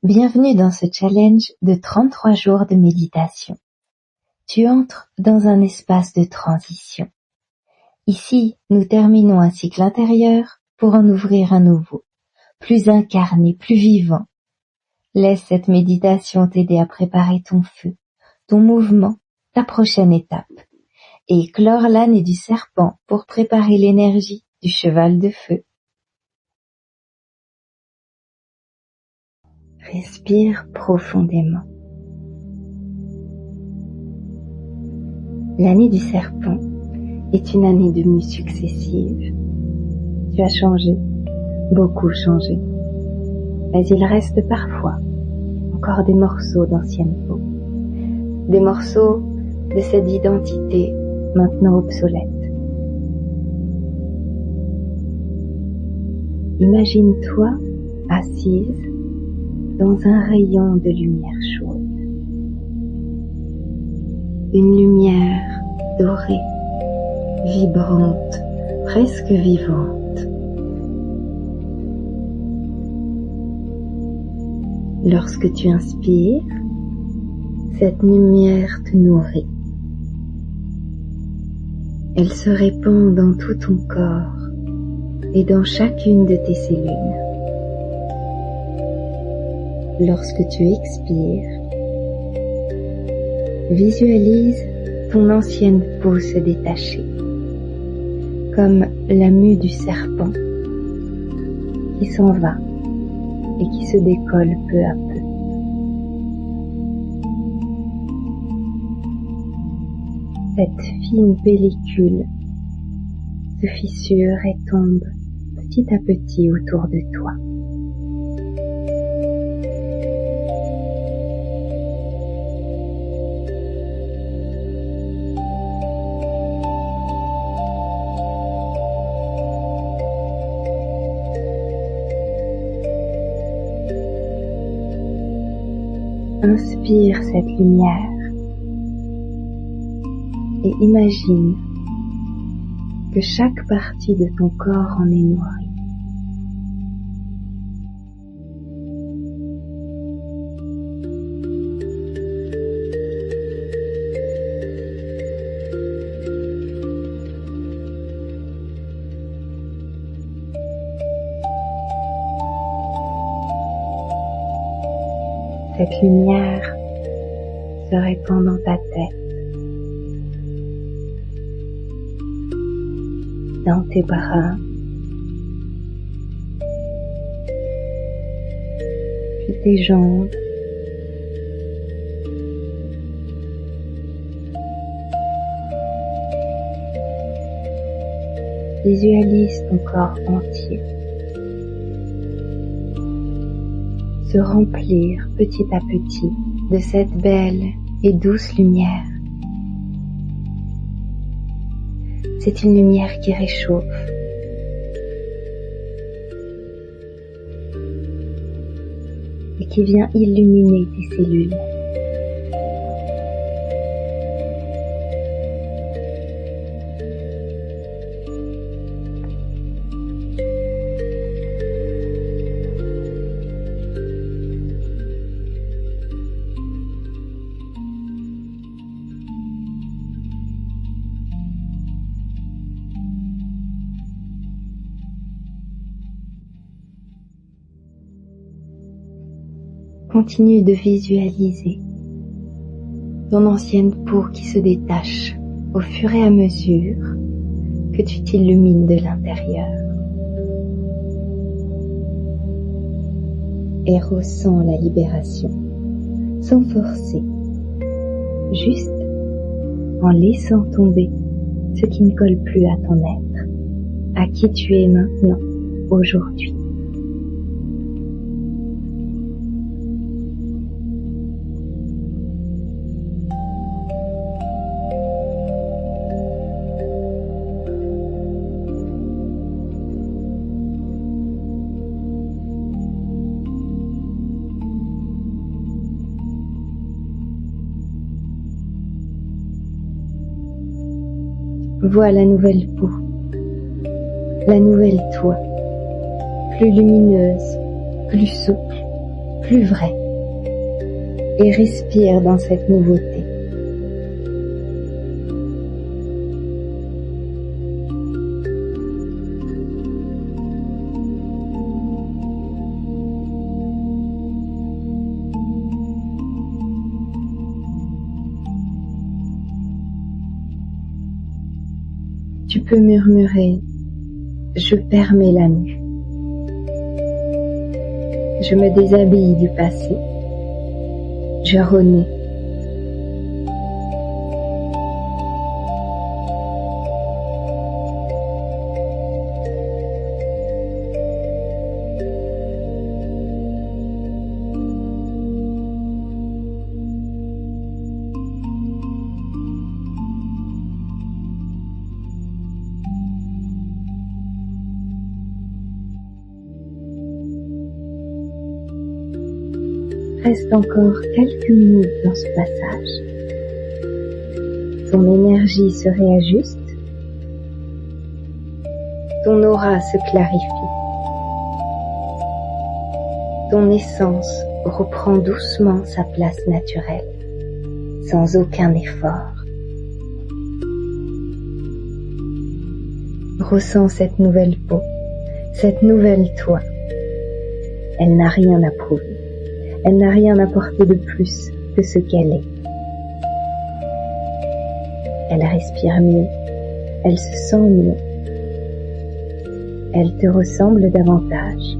Bienvenue dans ce challenge de 33 jours de méditation. Tu entres dans un espace de transition. Ici, nous terminons un cycle intérieur pour en ouvrir un nouveau, plus incarné, plus vivant. Laisse cette méditation t'aider à préparer ton feu, ton mouvement, ta prochaine étape, et clore l'année du serpent pour préparer l'énergie du cheval de feu. Respire profondément. L'année du serpent est une année de mues successives. Tu as changé, beaucoup changé. Mais il reste parfois encore des morceaux d'ancienne peau. Des morceaux de cette identité maintenant obsolète. Imagine-toi assise dans un rayon de lumière chaude. Une lumière dorée, vibrante, presque vivante. Lorsque tu inspires, cette lumière te nourrit. Elle se répand dans tout ton corps et dans chacune de tes cellules. Lorsque tu expires, visualise ton ancienne peau se détacher, comme la mue du serpent qui s'en va et qui se décolle peu à peu. Cette fine pellicule se fissure et tombe petit à petit autour de toi. Inspire cette lumière et imagine que chaque partie de ton corps en est nourrie. Cette lumière se répand dans ta tête, dans tes bras, puis tes jambes, visualise ton corps entier se remplir petit à petit de cette belle et douce lumière. C'est une lumière qui réchauffe, et qui vient illuminer tes cellules. Continue de visualiser ton ancienne peau qui se détache au fur et à mesure que tu t'illumines de l'intérieur. Et ressens la libération, sans forcer, juste en laissant tomber ce qui ne colle plus à ton être, à qui tu es maintenant, aujourd'hui. Vois la nouvelle peau, la nouvelle toi, plus lumineuse, plus souple, plus vrai et respire dans cette nouveauté. Tu peux murmurer « Je permets la nue ». Je me déshabille du passé. Je renais. Reste encore quelques minutes dans ce passage. Ton énergie se réajuste, ton aura se clarifie, ton essence reprend doucement sa place naturelle, sans aucun effort. Ressens cette nouvelle peau, cette nouvelle toi. Elle n'a rien à prouver. Elle n'a rien apporté de plus que ce qu'elle est. Elle respire mieux, elle se sent mieux. Elle te ressemble davantage.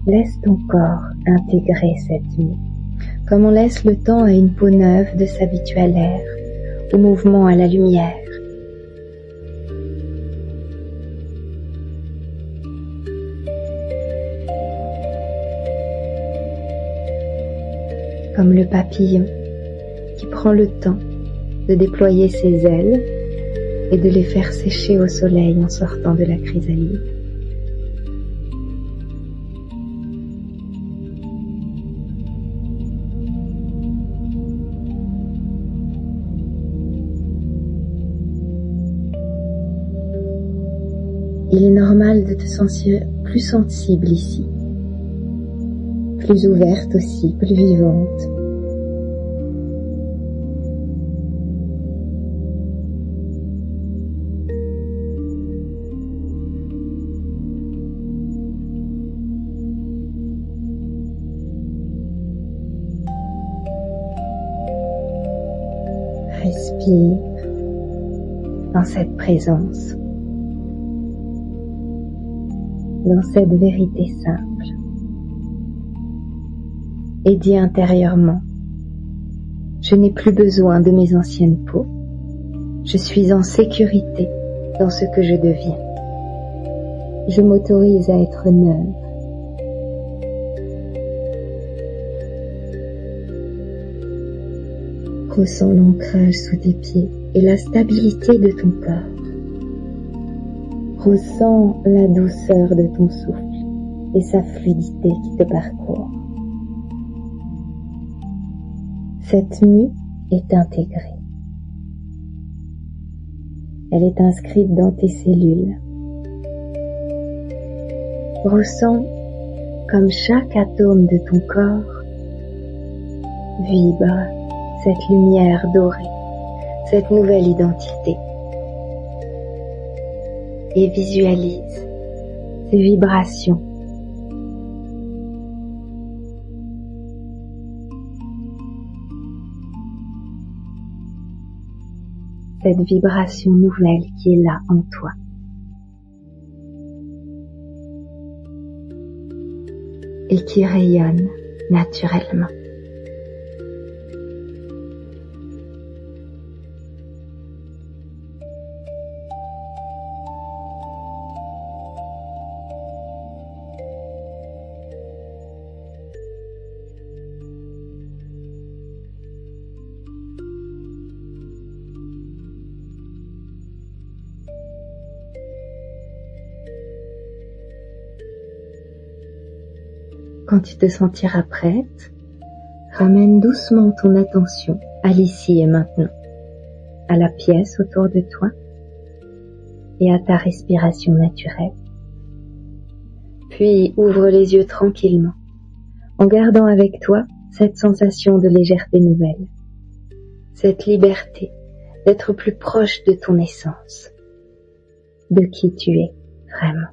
Laisse ton corps intégrer cette nuit, comme on laisse le temps à une peau neuve de s'habituer à l'air, au mouvement, à la lumière. Comme le papillon qui prend le temps de déployer ses ailes et de les faire sécher au soleil en sortant de la chrysalide. Il est normal de te sentir plus sensible ici, plus ouverte aussi, plus vivante. Respire dans cette présence, dans cette vérité simple. Et dis intérieurement, je n'ai plus besoin de mes anciennes peaux, je suis en sécurité dans ce que je deviens. Je m'autorise à être neuve. Ressens l'ancrage sous tes pieds et la stabilité de ton corps. Ressens la douceur de ton souffle et sa fluidité qui te parcourt. Cette mue est intégrée. Elle est inscrite dans tes cellules. Ressens comme chaque atome de ton corps vibre cette lumière dorée, cette nouvelle identité. Et visualise ces vibrations. Cette vibration nouvelle qui est là en toi. Et qui rayonne naturellement. Quand tu te sentiras prête, ramène doucement ton attention à l'ici et maintenant, à la pièce autour de toi et à ta respiration naturelle. Puis ouvre les yeux tranquillement, en gardant avec toi cette sensation de légèreté nouvelle, cette liberté d'être plus proche de ton essence, de qui tu es vraiment.